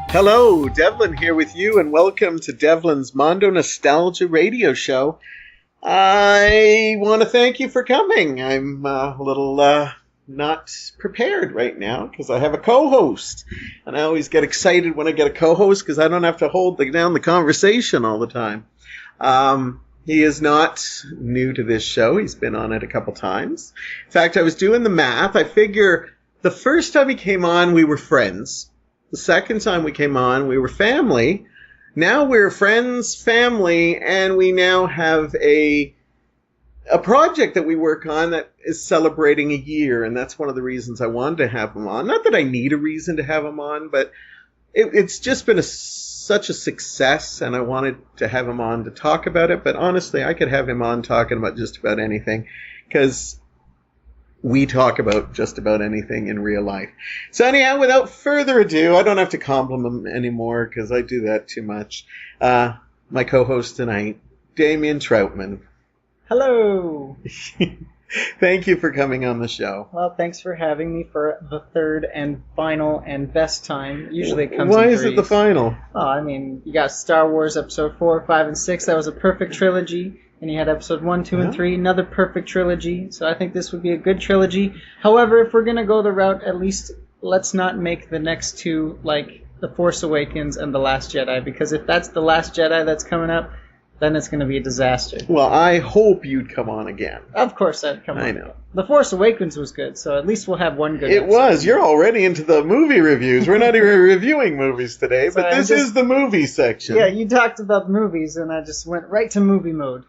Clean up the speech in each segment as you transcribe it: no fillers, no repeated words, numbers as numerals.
Hello, Devlin here with you, and welcome to Devlin's Mondo Nostalgia Radio Show. I want to thank you for coming. I'm a little not prepared right now because I have a co-host, and I always get excited when I get a co-host because I don't have to hold down the conversation all the time. He is not new to this show. He's been on it a couple times. In fact, I was doing the math. I figure the first time he came on, we were friends. The second time we came on, we were family. Now we're friends, family, and we now have a project that we work on that is celebrating a year, and that's one of the reasons I wanted to have him on. Not that I need a reason to have him on, but it's just been such a success, and I wanted to have him on to talk about it. But honestly, I could have him on talking about just about anything, because we talk about just about anything in real life. So anyhow, without further ado, I don't have to compliment him anymore because I do that too much. My co-host tonight, Damian Trautmann. Hello. Thank you for coming on the show. Well, thanks for having me for the third and final and best time. Usually it comes Why in is it the final? Oh, I mean, you got Star Wars Episode 4, 5, and 6. That was a perfect trilogy. And you had Episode 1, 2, and 3, another perfect trilogy. So I think this would be a good trilogy. However, if we're going to go the route, at least let's not make the next two like The Force Awakens and The Last Jedi. Because if that's The Last Jedi that's coming up, then it's going to be a disaster. Well, I hope you'd come on again. Of course I'd come on. I know. The Force Awakens was good, so at least we'll have one good episode. It was. You're already into the movie reviews. We're not even reviewing movies today, but this is the movie section. Yeah, you talked about movies, and I just went right to movie mode.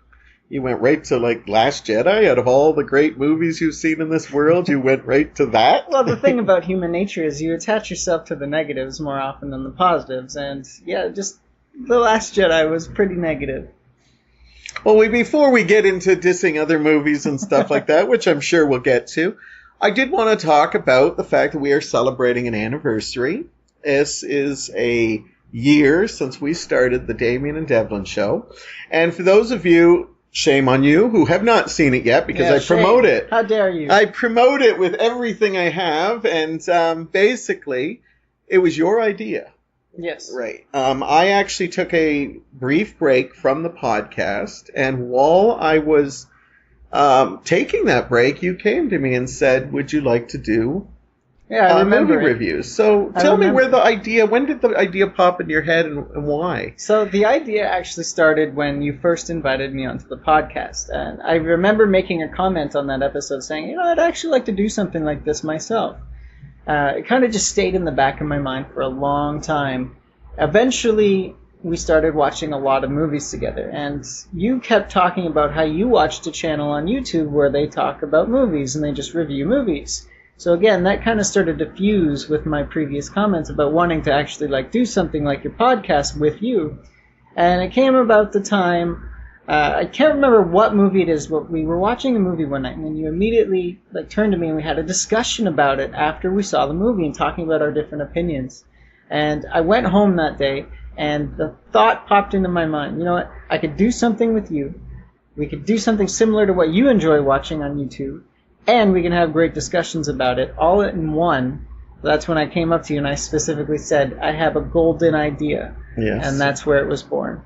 You went right to, like, Last Jedi? Out of all the great movies you've seen in this world, you went right to that? Well, the thing about human nature is you attach yourself to the negatives more often than the positives, and, yeah, just The Last Jedi was pretty negative. Well, before we get into dissing other movies and stuff like that, which I'm sure we'll get to, I did want to talk about the fact that we are celebrating an anniversary. This is a year since we started the Damian and Devlin show. And for those of you, shame on you, who have not seen it yet, because I promote it. How dare you? I promote it with everything I have, and basically, it was your idea. Yes. Right. I actually took a brief break from the podcast, and while I was taking that break, you came to me and said, would you like to do movie reviews? So tell me when did the idea pop in your head and why? So the idea actually started when you first invited me onto the podcast, and I remember making a comment on that episode saying, I'd actually like to do something like this myself. It kind of just stayed in the back of my mind for a long time. Eventually, we started watching a lot of movies together, and you kept talking about how you watched a channel on YouTube where they talk about movies and they just review movies. So again, that kind of started to fuse with my previous comments about wanting to actually like do something like your podcast with you. And it came about the time, I can't remember what movie it is, but we were watching a movie one night, and then you immediately turned to me and we had a discussion about it after we saw the movie and talking about our different opinions. And I went home that day, and the thought popped into my mind, you know what, I could do something with you. We could do something similar to what you enjoy watching on YouTube, and we can have great discussions about it all in one. That's when I came up to you and I specifically said, I have a golden idea. Yes. And that's where it was born.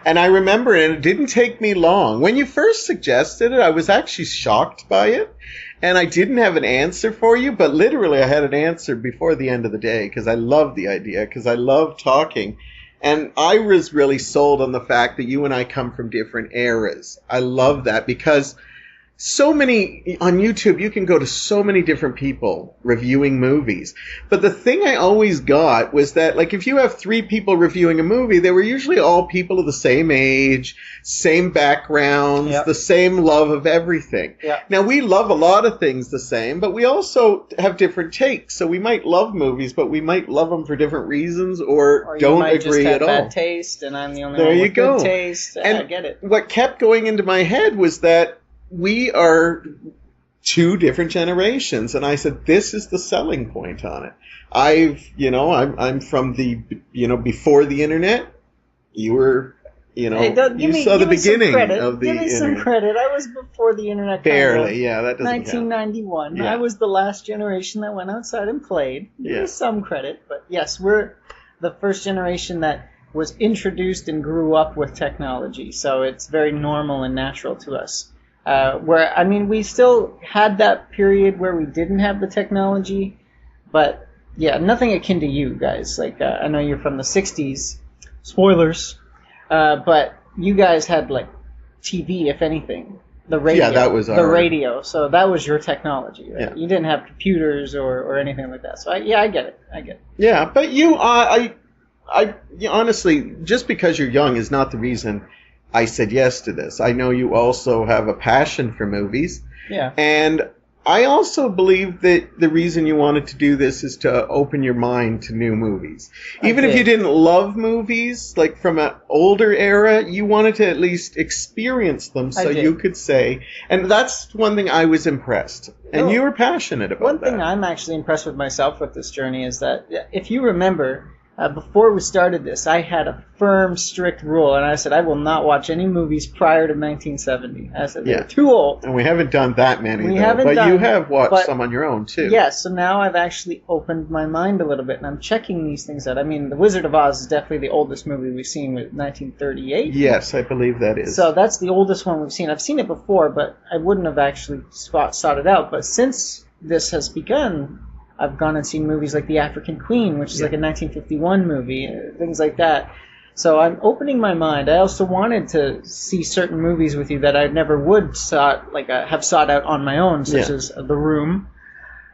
And I remember, and it didn't take me long. When you first suggested it, I was actually shocked by it. And I didn't have an answer for you, but literally I had an answer before the end of the day because I love the idea, because I love talking. And I was really sold on the fact that you and I come from different eras. I love that because so many, on YouTube, you can go to so many different people reviewing movies. But the thing I always got was that, like, if you have 3 people reviewing a movie, they were usually all people of the same age, same backgrounds, the same love of everything. Yep. Now, we love a lot of things the same, but we also have different takes. So we might love movies, but we might love them for different reasons or don't agree at all. Bad taste, and I'm the only there one you with go. good taste. And I get it. What kept going into my head was that we are 2 different generations, and I said, this is the selling point on it. I'm from the, before the internet. You were, you saw the beginning of the internet. Give me some credit. I was before the internet. Barely, yeah, that doesn't 1991. Yeah. I was the last generation that went outside and played. Give me some credit, but yes, the first generation that was introduced and grew up with technology, so it's very normal and natural to us. We still had that period where we didn't have the technology, but yeah, nothing akin to you guys. Like, I know you're from the 60s. Spoilers. But you guys had, like, TV, if anything. The radio. Yeah, that was the radio. So that was your technology. Right? Yeah. You didn't have computers or anything like that. So, I get it. Yeah, but honestly, just because you're young is not the reason I said yes to this. I know you also have a passion for movies. Yeah. And I also believe that the reason you wanted to do this is to open your mind to new movies. Even if you didn't love movies, like from an older era, you wanted to at least experience them so you could say. And that's one thing I was impressed. And you were passionate about that. One thing I'm actually impressed with myself with this journey is that, if you remember, before we started this, I had a firm, strict rule, and I said I will not watch any movies prior to 1970. I said they're too old. And we haven't done that many, you have watched some on your own, too. Yes, so now I've actually opened my mind a little bit, and I'm checking these things out. I mean, The Wizard of Oz is definitely the oldest movie we've seen, with 1938. Yes, I believe that is. So that's the oldest one we've seen. I've seen it before, but I wouldn't have actually sought it out. But since this has begun, I've gone and seen movies like The African Queen, which is like a 1951 movie, things like that. So I'm opening my mind. I also wanted to see certain movies with you that I never would have sought out on my own, such as The Room,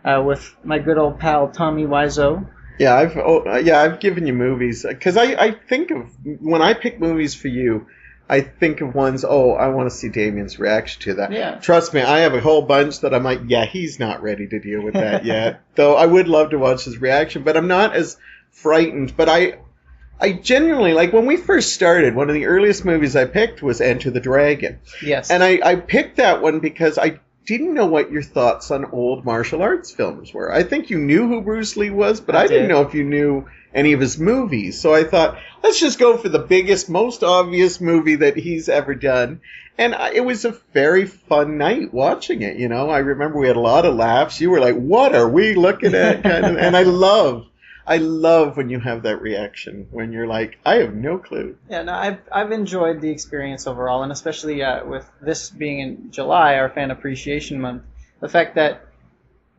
with my good old pal Tommy Wiseau. Yeah, I've given you movies because I think of when I pick movies for you, I think of ones, I want to see Damian's reaction to that. Yeah. Trust me, I have a whole bunch that I'm like, he's not ready to deal with that yet. Though I would love to watch his reaction, but I'm not as frightened. But I genuinely, like when we first started, one of the earliest movies I picked was Enter the Dragon. Yes. And I picked that one because I didn't know what your thoughts on old martial arts films were. I think you knew who Bruce Lee was, but I didn't know if you knew any of his movies. So I thought, let's just go for the biggest, most obvious movie that he's ever done. And it was a very fun night watching it, you know. I remember we had a lot of laughs. You were like, what are we looking at? Kind of, and I love when you have that reaction, when you're like, I have no clue. Yeah, no, I've enjoyed the experience overall, and especially with this being in July, our Fan Appreciation Month, the fact that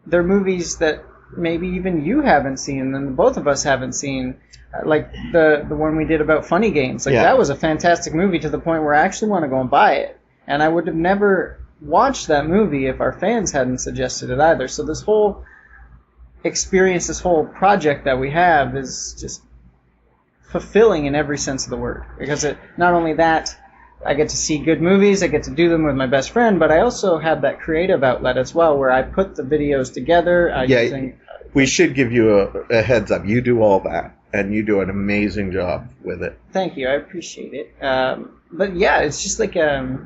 they're movies that maybe even you haven't seen and both of us haven't seen, like the one we did about funny games. That was a fantastic movie to the point where I actually want to go and buy it. And I would have never watched that movie if our fans hadn't suggested it either. So this whole experience, this whole project that we have is just fulfilling in every sense of the word. Because not only that, I get to see good movies, I get to do them with my best friend, but I also have that creative outlet as well where I put the videos together. We should give you a heads up. You do all that, and you do an amazing job with it. Thank you. I appreciate it. But yeah, it's just like a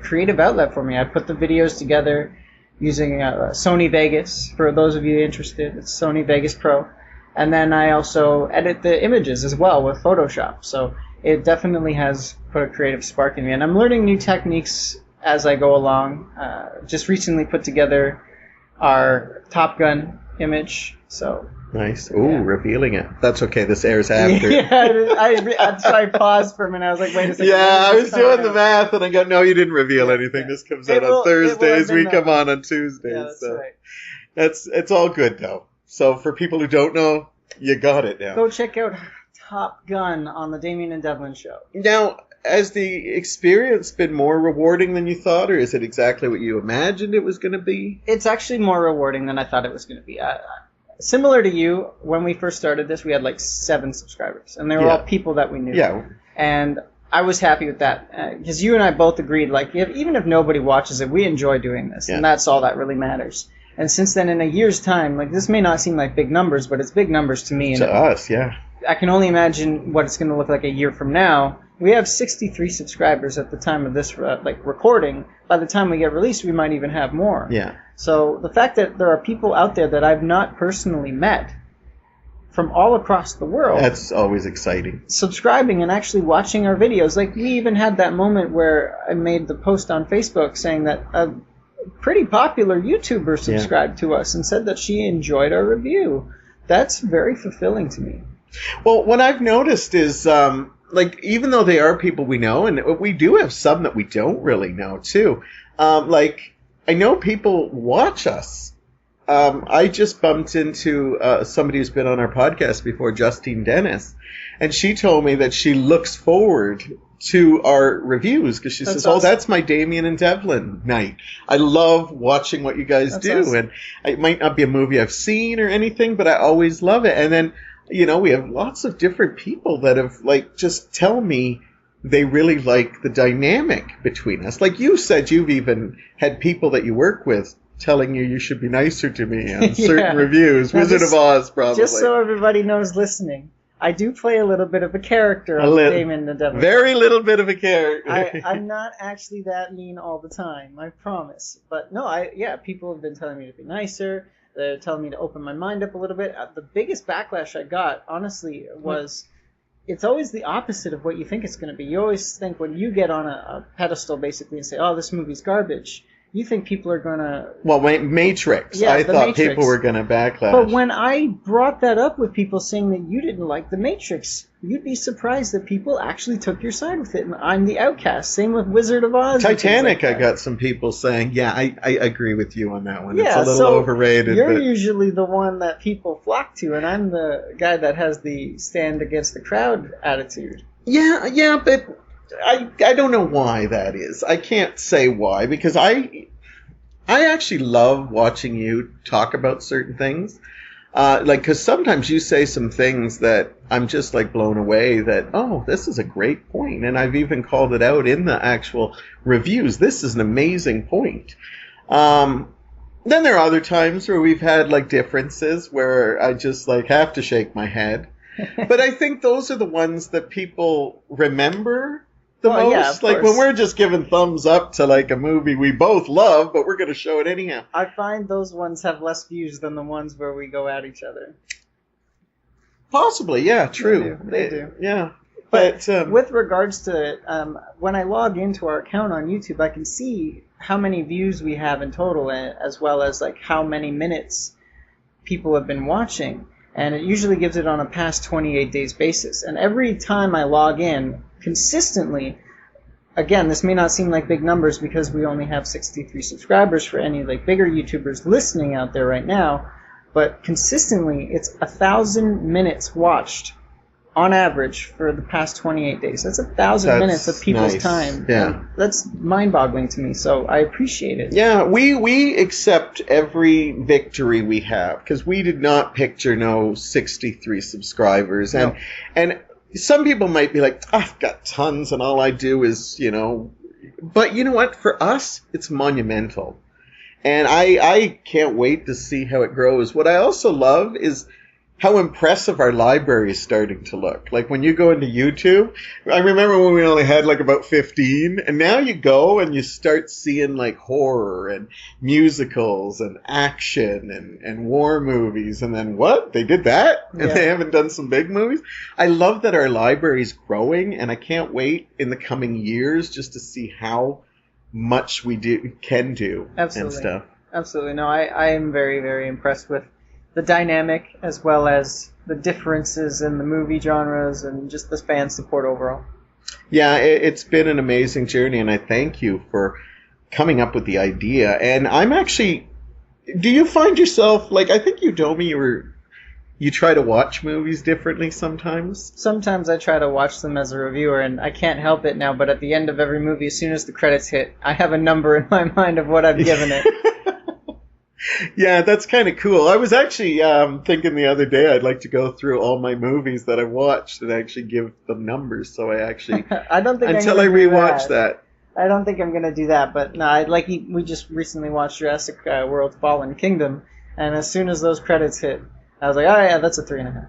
creative outlet for me. I put the videos together using Sony Vegas. For those of you interested, it's Sony Vegas Pro. And then I also edit the images as well with Photoshop. So it definitely has put a creative spark in me. And I'm learning new techniques as I go along. Just recently put together our Top Gun image. So nice. Ooh, revealing it. That's okay. This airs after. I paused for a minute. I was like, wait a second. Yeah, I was doing the math, and I go, no, you didn't reveal anything. This comes out on Thursdays. We come on Tuesdays. Yeah, that's right. It's all good, though. So for people who don't know, you got it now. Go check out Top Gun on the Damian and Devlin show. Now, has the experience been more rewarding than you thought, or is it exactly what you imagined it was going to be? It's actually more rewarding than I thought it was going to be. Similar to you, when we first started this, we had like 7 subscribers, and they were all people that we knew. Yeah. And I was happy with that, because you and I both agreed, like, even if nobody watches it, we enjoy doing this, and that's all that really matters. And since then, in a year's time, like, this may not seem like big numbers, but it's big numbers to me. To us, yeah. I can only imagine what it's going to look like a year from now. We have 63 subscribers at the time of this recording. By the time we get released, we might even have more. Yeah. So the fact that there are people out there that I've not personally met from all across the world. That's always exciting. Subscribing and actually watching our videos. Like, we even had that moment where I made the post on Facebook saying that a pretty popular YouTuber subscribed to us and said that she enjoyed our review. That's very fulfilling to me. Well, what I've noticed is, like, even though they are people we know, and we do have some that we don't really know, too, like, I know people watch us. I just bumped into somebody who's been on our podcast before, Justine Dennis, and she told me that she looks forward to our reviews because she says, awesome. that's my Damian and Devlin night. I love watching what you guys do. Awesome. And it might not be a movie I've seen or anything, but I always love it. And then, we have lots of different people that have, like, just tell me they really like the dynamic between us. Like you said, you've even had people that you work with telling you should be nicer to me on certain reviews. Now, Wizard of Oz, probably. Just so everybody knows listening, I do play a little bit of a character on Damian the Devlin. Very little bit of a character. I'm not actually that mean all the time, I promise. But no, people have been telling me to be nicer. They're telling me to open my mind up a little bit. The biggest backlash I got, honestly, was it's always the opposite of what you think it's going to be. You always think when you get on a pedestal, basically, and say, oh, this movie's garbage, you think people are going to... Well, Matrix. Yeah, I thought Matrix. people were going to backlash. But when I brought that up with people saying that you didn't like The Matrix, you'd be surprised that people actually took your side with it. And I'm the outcast. Same with Wizard of Oz. Titanic, I got some people saying, yeah, I agree with you on that one. Yeah, it's a little overrated. You're usually the one that people flock to, and I'm the guy that has the stand against the crowd attitude. Yeah, but I don't know why that is. I can't say why, because I actually love watching you talk about certain things. Because sometimes you say some things that I'm just, like, blown away that, oh, this is a great point. And I've even called it out in the actual reviews. This is an amazing point. Then there are other times where we've had, like, differences where I just, like, have to shake my head. But I think those are the ones that people remember the most. Yeah, like, when we're just giving thumbs up to, like, a movie we both love, but we're going to show it anyhow. I find those ones have less views than the ones where we go at each other. Possibly, yeah, true. They do. Yeah. But with regards to it, when I log into our account on YouTube, I can see how many views we have in total, as well as, like, how many minutes people have been watching. And it usually gives it on a past 28 days basis. And every time I log in, consistently, again, this may not seem like big numbers because we only have 63 subscribers for any, like, bigger YouTubers listening out there right now, but consistently it's 1,000 minutes watched on average for the past 28 days. That's 1,000 minutes of people's time. Yeah. And that's mind-boggling to me, so I appreciate it. Yeah, we accept every victory we have, because we did not picture 63 subscribers. No. And some people might be like, I've got tons and all I do is, But you know what? For us, it's monumental. And I can't wait to see how it grows. What I also love is how impressive our library is starting to look. Like, when you go into YouTube, I remember when we only had, like, about 15, and now you go and you start seeing, like, horror and musicals and action and war movies, and then what? They did that? And they haven't done some big movies? I love that our library is growing, and I can't wait in the coming years just to see how much we can do. Absolutely. And stuff. Absolutely. No, I am very, very impressed with the dynamic as well as the differences in the movie genres and just the fan support overall. Yeah, it's been an amazing journey, and I thank you for coming up with the idea. And I'm actually... Do you find yourself... Like, I think you told me you try to watch movies differently sometimes? Sometimes I try to watch them as a reviewer, and I can't help it now, but at the end of every movie, as soon as the credits hit, I have a number in my mind of what I've given it. Yeah, that's kind of cool. I was actually thinking the other day I'd like to go through all my movies that I've watched and actually give them numbers. So I actually... I don't think until I rewatch that. I don't think I'm going to do that. But no, we just recently watched Jurassic World Fallen Kingdom, and as soon as those credits hit, I was like, oh yeah, that's a 3.5.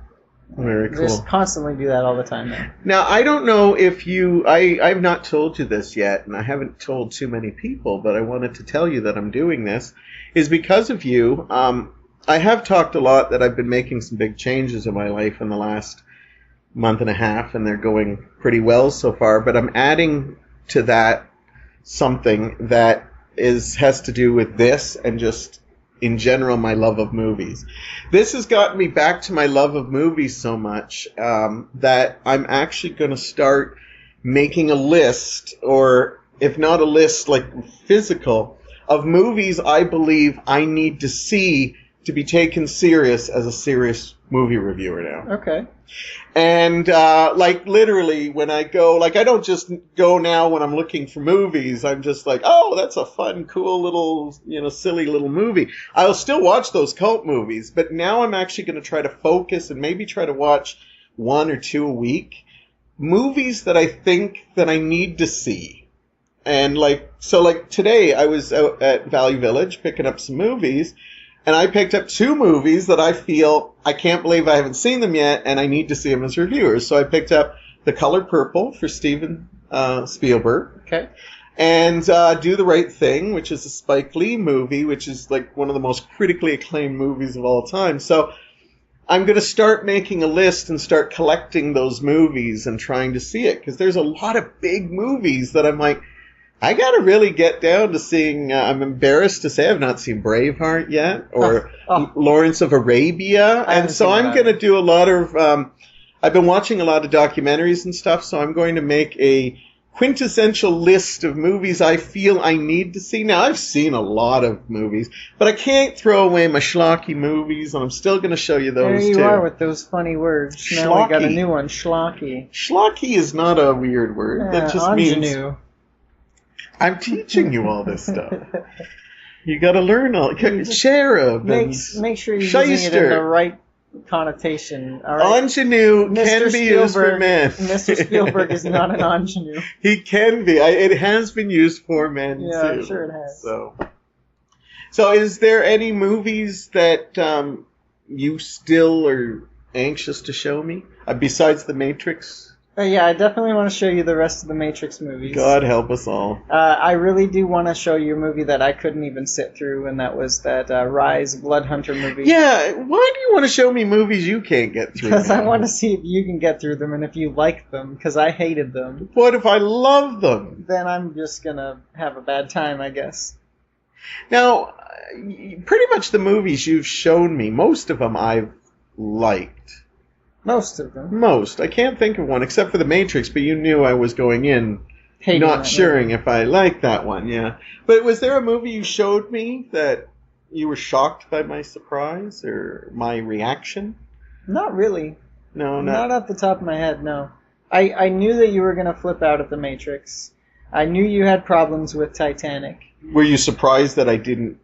Very cool. Just constantly do that all the time now. Now, I don't know if you... I've not told you this yet, and I haven't told too many people, but I wanted to tell you that I'm doing this, is because of you. I have talked a lot that I've been making some big changes in my life in the last month and a half, and they're going pretty well so far, but I'm adding to that something that has to do with this and just in general, my love of movies. This has gotten me back to my love of movies so much that I'm actually going to start making a list, or if not a list, like physical, of movies I believe I need to see to be taken serious as a serious movie reviewer now. Okay. And, like, literally, when I go, like, I don't just go now when I'm looking for movies. I'm just like, oh, that's a fun, cool little, silly little movie. I'll still watch those cult movies, but now I'm actually going to try to focus and maybe try to watch 1 or 2 a week. Movies that I think that I need to see. And, so today I was out at Valley Village picking up some movies, and I picked up 2 movies that I feel I can't believe I haven't seen them yet, and I need to see them as reviewers. So I picked up The Color Purple for Steven Spielberg. Okay. And Do the Right Thing, which is a Spike Lee movie, which is like one of the most critically acclaimed movies of all time. So I'm going to start making a list and start collecting those movies and trying to see it, because there's a lot of big movies that I'm like, I got to really get down to seeing, I'm embarrassed to say I've not seen Braveheart yet, or Lawrence of Arabia, and so I'm going to do a lot of, I've been watching a lot of documentaries and stuff, so I'm going to make a quintessential list of movies I feel I need to see. Now, I've seen a lot of movies, but I can't throw away my schlocky movies, and I'm still going to show you those, too. There you are with those funny words. Schlocky. Now we got a new one, schlocky. Schlocky is not a weird word. That just ingenue. Means... I'm teaching you all this stuff. You got to learn all. Cherub. Make sure you're using it in the right connotation. All right? Ingenue can be used for men. Mr. Spielberg is not an ingenue. He can be. It has been used for men, too. Yeah, I'm sure it has. So is there any movies that you still are anxious to show me? Besides The Matrix? Yeah, I definitely want to show you the rest of the Matrix movies. God help us all. I really do want to show you a movie that I couldn't even sit through, and that was that Rise Blood Hunter movie. Yeah, why do you want to show me movies you can't get through? Because I want to see if you can get through them and if you like them, because I hated them. What if I love them? Then I'm just going to have a bad time, I guess. Now, pretty much the movies you've shown me, most of them I've liked. Most of them. Most. I can't think of one except for The Matrix, but you knew I was going in not sure if I liked that one, yeah. But was there a movie you showed me that you were shocked by my surprise or my reaction? Not really. No, not off the top of my head, no. I knew that you were going to flip out at The Matrix. I knew you had problems with Titanic. Were you surprised that I didn't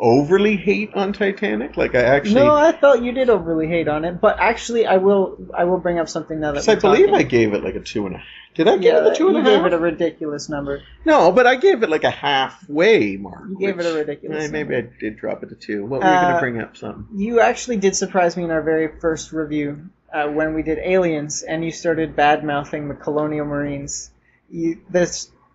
overly hate on Titanic? Like I actually... No, I thought you did overly hate on it, but actually I will bring up something now that we're talking. I believe I gave it like a 2.5. Did I give it a 2.5? You gave it a ridiculous number. No, but I gave it like a halfway mark. You gave it a ridiculous number. Maybe I did drop it to 2. What were you going to bring up something? You actually did surprise me in our very first review when we did Aliens, and you started bad-mouthing the Colonial Marines.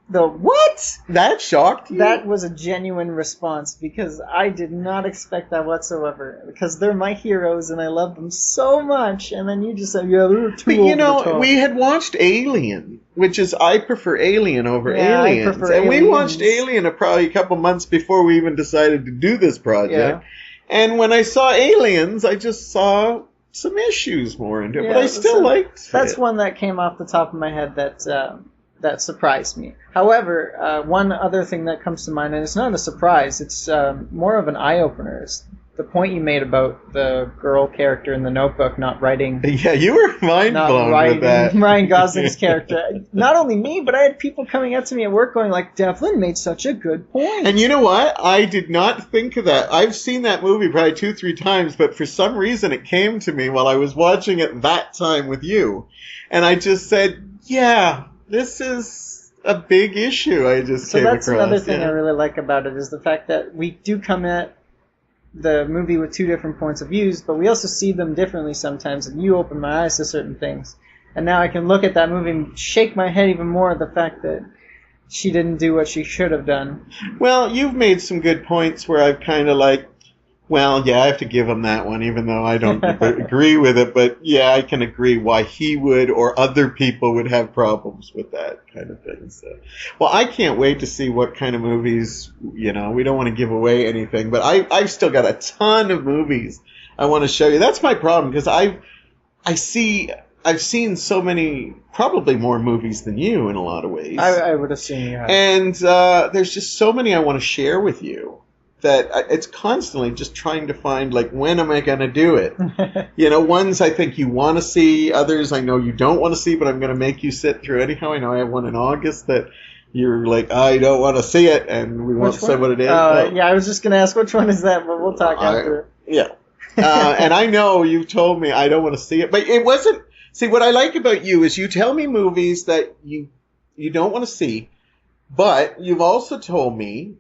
The what? That shocked you? That was a genuine response, because I did not expect that whatsoever. Because they're my heroes and I love them so much, and then you just said, yeah, they're too over the top. We had watched Alien, which is, I prefer Alien over Aliens. I prefer Aliens. We watched Alien probably a couple months before we even decided to do this project. Yeah. And when I saw Aliens, I just saw some issues more into it, but I still liked it. That's one that came off the top of my head that surprised me. However, one other thing that comes to mind, and it's not a surprise, it's more of an eye-opener, is the point you made about the girl character in The Notebook not writing... Yeah, you were mind-blown with that. Ryan Gosling's character. Not only me, but I had people coming up to me at work going like, Devlin made such a good point. And you know what? I did not think of that. I've seen that movie probably 2-3 times, but for some reason it came to me while I was watching it that time with you. And I just said, yeah... This is a big issue I just came across. So that's another thing I really like about it, is the fact that we do come at the movie with 2 different points of views, but we also see them differently sometimes, and you open my eyes to certain things. And now I can look at that movie and shake my head even more at the fact that she didn't do what she should have done. Well, you've made some good points where I've kind of like, Well, yeah, I have to give him that one, even though I don't agree with it. But yeah, I can agree why he would or other people would have problems with that kind of thing. So, well, I can't wait to see what kind of movies, we don't want to give away anything, but I've still got a ton of movies I want to show you. That's my problem, because I've seen so many, probably more movies than you in a lot of ways. I would assume you have. And there's just so many I want to share with you that it's constantly just trying to find, like, when am I going to do it? Ones I think you want to see, others I know you don't want to see, but I'm going to make you sit through anyhow. I know I have one in August that you're like, I don't want to see it, and we won't say what it is. Yeah, I was just going to ask which one is that, but we'll talk after. Yeah. And I know you told me I don't want to see it, but it wasn't. See, what I like about you is you tell me movies that you don't want to see, but you've also told me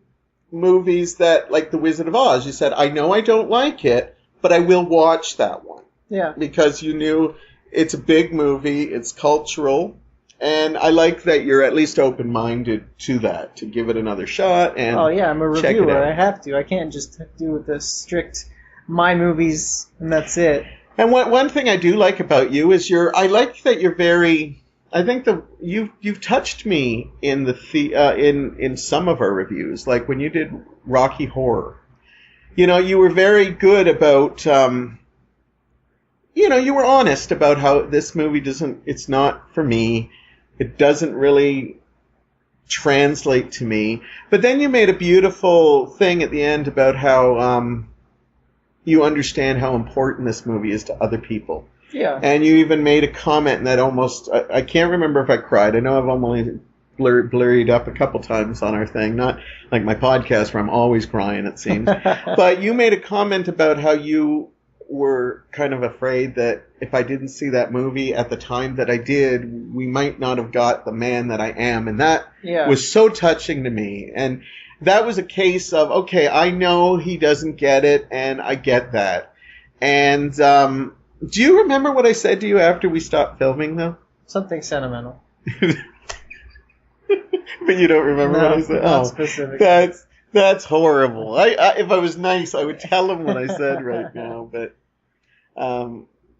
movies that, like The Wizard of Oz, you said, I know I don't like it, but I will watch that one. Yeah. Because you knew it's a big movie, it's cultural, and I like that you're at least open-minded to that, to give it another shot and Oh, yeah, I'm a check it reviewer. out. I have to. I can't just do the strict my movies and that's it. And one thing I do like about you is I like that you're very. I think you've touched me in in some of our reviews, like when you did Rocky Horror. You were very good about. You were honest about how this movie it's not for me. It doesn't really translate to me. But then you made a beautiful thing at the end about how you understand how important this movie is to other people. Yeah. And you even made a comment that almost, I can't remember if I cried. I know I've only blurred up a couple times on our thing, not like my podcast where I'm always crying, it seems. But you made a comment about how you were kind of afraid that if I didn't see that movie at the time that I did, we might not have got the man that I am. And that was so touching to me. And that was a case of, okay, I know he doesn't get it, and I get that. And do you remember what I said to you after we stopped filming, though? Something sentimental. But you don't remember what I said? Not specific. That's horrible. If I was nice, I would tell him what I said right now. But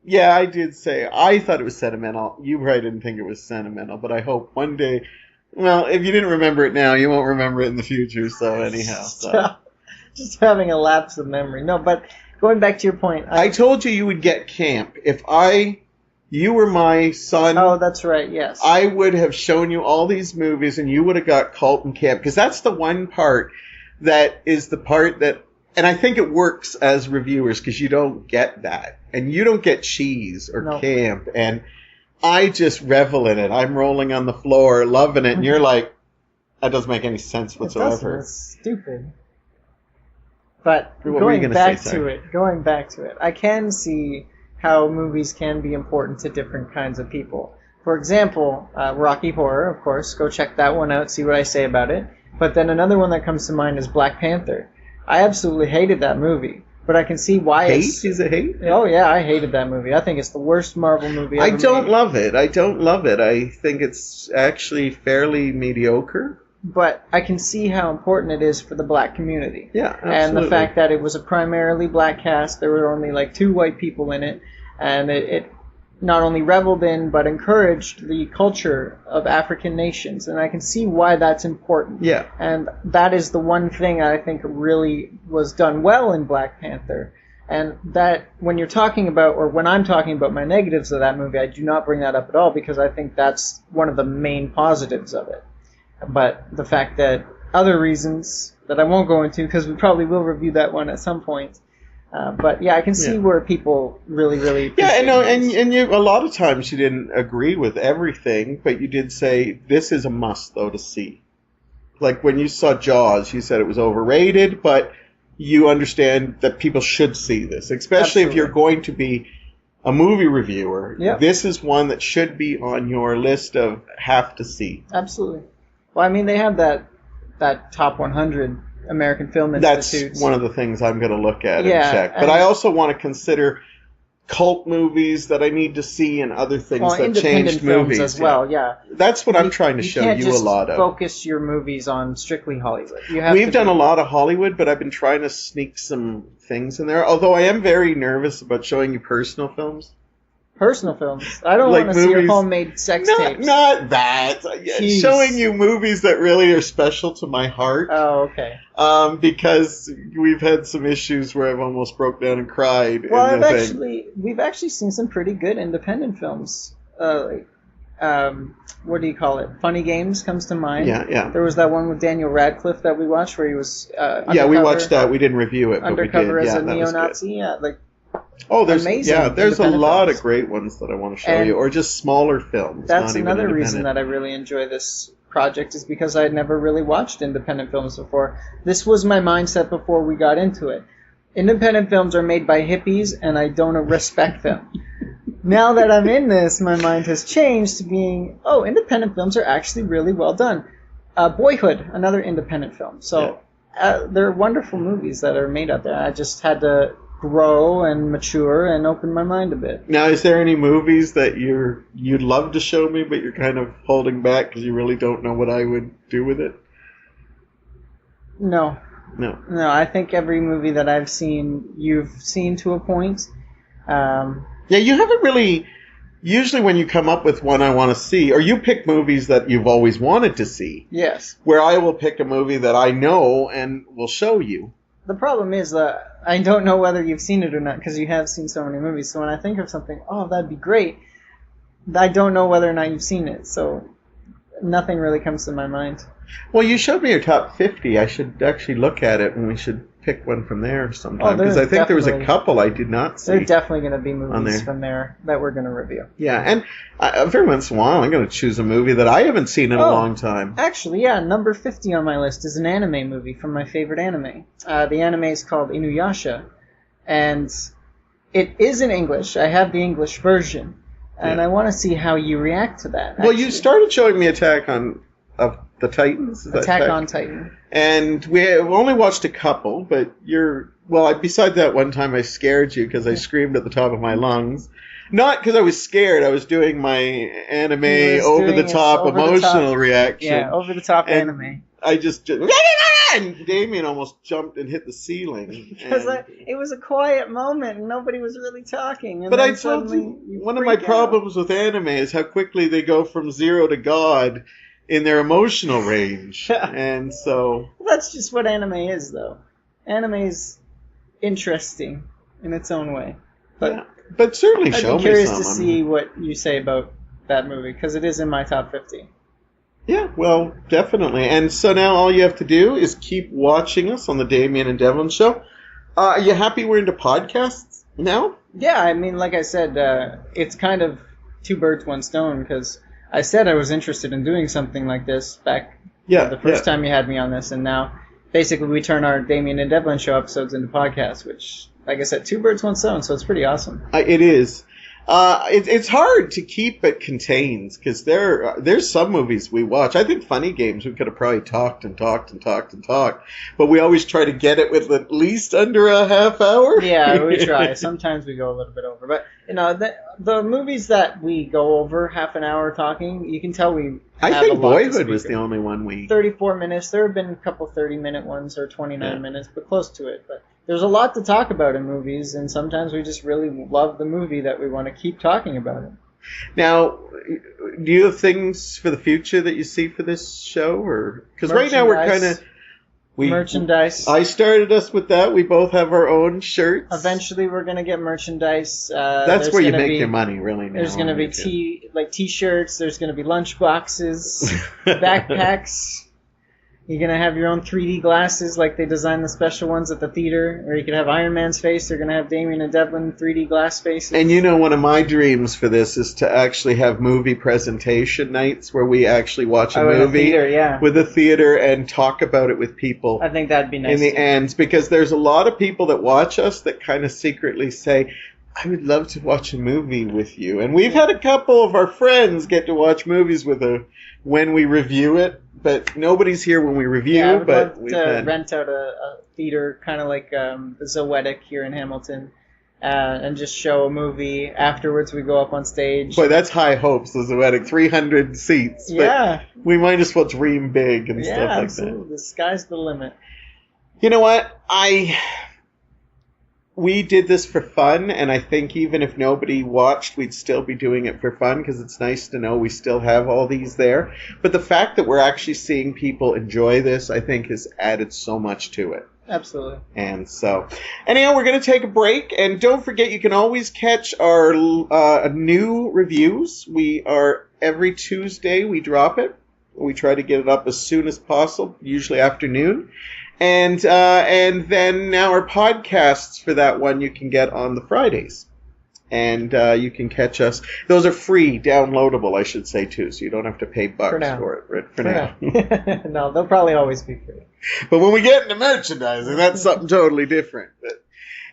yeah, I did say I thought it was sentimental. You probably didn't think it was sentimental, but I hope one day. Well, if you didn't remember it now, you won't remember it in the future. So anyhow, just having a lapse of memory. No, but going back to your point, I told you would get camp if you were my son. Oh, that's right. Yes, I would have shown you all these movies, and you would have got cult and camp, because that's the one part that is the part that, and I think it works as reviewers because you don't get that, and you don't get cheese or camp, and I just revel in it. I'm rolling on the floor, loving it, and you're like, that doesn't make any sense whatsoever. It's stupid. But going back to it, I can see how movies can be important to different kinds of people. For example, Rocky Horror, of course, go check that one out, see what I say about it. But then another one that comes to mind is Black Panther. I absolutely hated that movie. But I can see why Is it hate? Oh, yeah, I hated that movie. I think it's the worst Marvel movie ever I don't love it. I think it's actually fairly mediocre. But I can see how important it is for the black community. Yeah, absolutely. And the fact that it was a primarily black cast, there were only like 2 white people in it, and it not only reveled in, but encouraged the culture of African nations. And I can see why that's important. Yeah. And that is the one thing I think really was done well in Black Panther. And that, when you're talking about, or when I'm talking about my negatives of that movie, I do not bring that up at all, because I think that's one of the main positives of it. But the fact that other reasons that I won't go into, because we probably will review that one at some point. But yeah, I can see where people really and you a lot of times you didn't agree with everything, but you did say this is a must though to see. Like when you saw Jaws, you said it was overrated, but you understand that people should see this, especially if you're going to be a movie reviewer. Yep. This is one that should be on your list of have to see. Absolutely. Well, I mean, they have that top 100 American Film Institutes. That's one of the things I'm going to look at and check. And but I also want to consider cult movies that I need to see and other things Well, that independent changed films movies as well, yeah. That's what I'm trying to show can't you just a lot of. Focus your movies on strictly Hollywood. We've done a lot of Hollywood, but I've been trying to sneak some things in there. Although I am very nervous about showing you personal films. Personal films. I don't Like want to see your movies- homemade sex tapes. Not that. Jeez. Showing you movies that really are special to my heart. Oh, okay. Because we've had some issues where I've almost broke down and cried. Well, we've actually seen some pretty good independent films. What do you call it? Funny Games comes to mind. Yeah. There was that one with Daniel Radcliffe that we watched where he was Yeah, we watched that. We didn't review it, but undercover we did. as a that was neo-Nazi. Yeah, like there's amazing. There's a independent lot films. of great ones that I want to show And you, or just smaller films. That's not even another reason independent. that I really enjoy this project is because I had never really watched independent films before. This was my mindset before we got into it. Independent films are made by hippies, and I don't respect them. Now that I'm in this, my mind has changed to being, independent films are actually really well done. Boyhood, another independent film. So there are wonderful movies that are made out there. I just had to grow and mature and open my mind a bit. Now, is there any movies that you'd love to show me, but you're kind of holding back because you really don't know what I would do with it? No, I think every movie that I've seen, you've seen to a point. Yeah, you haven't really... Usually when you come up with one I want to see, or you pick movies that you've always wanted to see. Yes. Where I will pick a movie that I know and will show you. The problem is that I don't know whether you've seen it or not because you have seen so many movies. So when I think of something, that'd be great, I don't know whether or not you've seen it. So nothing really comes to my mind. Well, you showed me your top 50. I should actually look at it, and we should pick one from there sometime. Because I think there was a couple I did not see. There are definitely going to be on movies there. from there that we're going to review. Yeah, and every once in a while I'm going to choose a movie that I haven't seen in a long time. Actually, number 50 on my list is an anime movie from my favorite anime. The anime is called Inuyasha, and it is in English. I have the English version, and I want to see how you react to that. Well, you started showing me Attack on the Titans. Is that Attack on Titan. And we only watched a couple, but beside that one time I scared you because I screamed at the top of my lungs. Not because I was scared, I was doing my anime over-the-top emotional reaction. Yeah, over-the-top anime. I just and Damian almost jumped and hit the ceiling. Because it was a quiet moment and nobody was really talking. And but then I told you, you one of my problems with anime is how quickly they go from zero to God in their emotional range. And so... That's just what anime is, though. Anime is interesting in its own way. But certainly show me some. I'd be curious to see what you say about that movie, because it is in my top 50. Yeah, well, definitely. And so now all you have to do is keep watching us on the Damian and Devlin show. Are you happy we're into podcasts now? Yeah, I mean, like I said, it's kind of two birds, one stone, because I said I was interested in doing something like this back the first time you had me on this, and now basically we turn our Damian and Devlin show episodes into podcasts, which, like I said, two birds, one stone, so it's pretty awesome. It is. It's hard to keep it contained because there's some movies we watch. I think Funny Games we could have probably talked, but we always try to get it with at least under a half hour. Yeah, we try. Sometimes we go a little bit over, but the movies that we go over half an hour talking, you can tell we. I think Boyhood was the only one we. 34 minutes. There have been a couple 30-minute ones or 29 minutes, but close to it. But there's a lot to talk about in movies, and sometimes we just really love the movie that we want to keep talking about it. Now, do you have things for the future that you see for this show, or because right now we're kind of merchandise. I started us with that. We both have our own shirts. Eventually, we're gonna get merchandise. That's where you make your money, really. Now, there's gonna be t-shirts. There's gonna be lunch boxes, backpacks. You're going to have your own 3D glasses like they designed the special ones at the theater. Or you could have Iron Man's face. They're going to have Damian and Devlin 3D glass faces. And one of my dreams for this is to actually have movie presentation nights where we actually watch a movie with a theater and talk about it with people. I think that'd be nice. In the end, because there's a lot of people that watch us that kind of secretly say, I would love to watch a movie with you. And we've had a couple of our friends get to watch movies with when we review it. But nobody's here when we review. Yeah, but we'd love to rent out a theater, kind of like the Zoetic here in Hamilton, and just show a movie. Afterwards, we go up on stage. Boy, that's high hopes. There's a wedding, 300 seats. Yeah. But we might as well dream big and stuff like absolutely. that. The sky's the limit. You know what? We did this for fun, and I think even if nobody watched, we'd still be doing it for fun, because it's nice to know we still have all these there. But the fact that we're actually seeing people enjoy this, I think, has added so much to it. Absolutely. And so, anyhow, we're going to take a break, and don't forget, you can always catch our new reviews. We are, every Tuesday, we drop it. We try to get it up as soon as possible, usually afternoon. And then now our podcasts for that one you can get on the Fridays. And you can catch us. Those are free, downloadable, I should say, too, so you don't have to pay bucks for it. Right? For now. No, they'll probably always be free. But when we get into merchandising, that's something totally different. But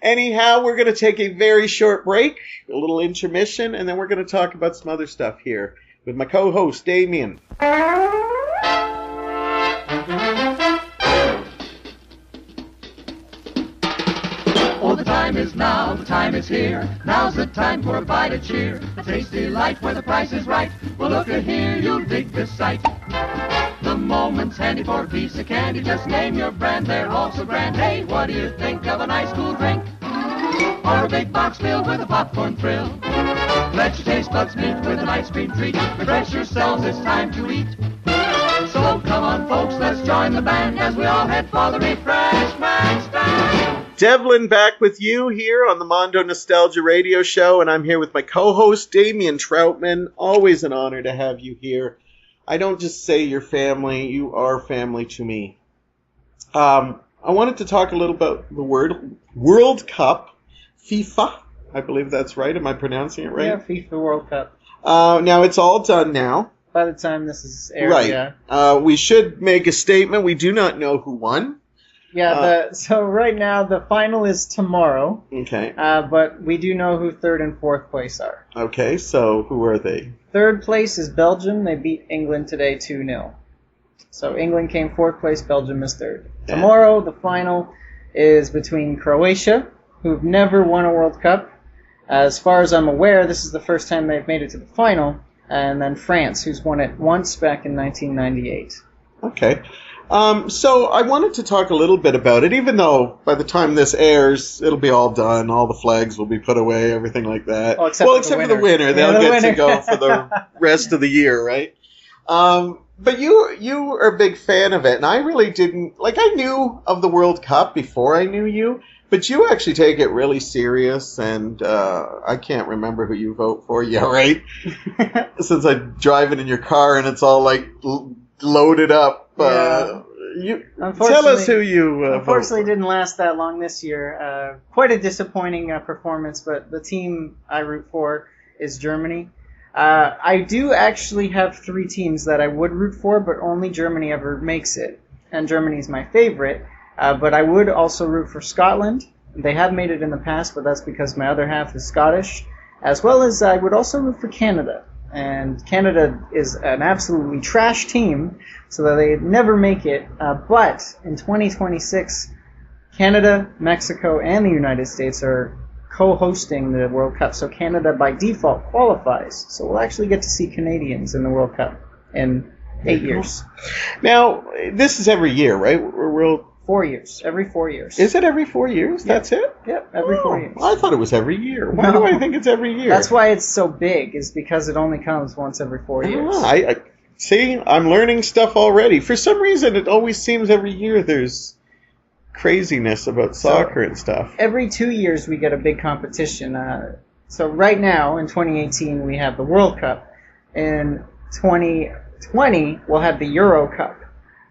anyhow, we're going to take a very short break, a little intermission, and then we're going to talk about some other stuff here with my co-host, Damian. Oh, the time is now, the time is here. Now's the time for a bite of cheer. A tasty light where the price is right. Well, look at here, you'll dig this sight. The moment's handy for a piece of candy. Just name your brand, they're all so grand. Hey, what do you think of a nice cool drink? Or a big box filled with a popcorn thrill? Let your taste buds meet with an ice cream treat. Refresh yourselves, it's time to eat. So come on, folks, let's join the band as we all head for the refreshment stand. Devlin back with you here on the Mondo Nostalgia Radio Show, and I'm here with my co-host, Damian Trautmann. Always an honor to have you here. I don't just say you're family, you are family to me. I wanted to talk a little about the World Cup, FIFA. I believe that's right. Am I pronouncing it right? Yeah, FIFA World Cup. Now, it's all done now. By the time this is aired, right. Yeah. We should make a statement. We do not know who won. Yeah, so right now the final is tomorrow. Okay. But we do know who third and fourth place are. Okay, so who are they? Third place is Belgium. They beat England today 2-0. So England came fourth place, Belgium is third. Yeah. Tomorrow the final is between Croatia, who've never won a World Cup. As far as I'm aware, this is the first time they've made it to the final. And then France, who's won it once back in 1998. Okay. So I wanted to talk a little bit about it, even though by the time this airs, it'll be all done. All the flags will be put away, everything like that. Oh, except for the winner. They'll get winner. to go for the rest of the year, right? But you are a big fan of it, and I really didn't. Like, I knew of the World Cup before I knew you, but you actually take it really serious, and I can't remember who you vote for. Yeah, right? Since I'm driving in your car, and it's all, like, loaded up. Tell us who you unfortunately didn't last that long this year. Quite a disappointing performance, but the team I root for is Germany. I do actually have three teams that I would root for, but only Germany ever makes it, and Germany's my favorite. But I would also root for Scotland. They have made it in the past, but that's because my other half is Scottish, as well as I would also root for Canada. And Canada is an absolutely trash team, so that they never make it. But in 2026, Canada, Mexico, and the United States are co-hosting the World Cup. So Canada, by default, qualifies. So we'll actually get to see Canadians in the World Cup in 8 years. Now, this is every year, right? 4 years. Every 4 years. Is it every 4 years? Yep. That's it? Yep, every 4 years. I thought it was every year. Why do I think it's every year? That's why it's so big, is because it only comes once every 4 years. I see, I'm learning stuff already. For some reason, it always seems every year there's craziness about soccer and stuff. Every 2 years we get a big competition. So right now, in 2018, we have the World Cup. In 2020, we'll have the Euro Cup.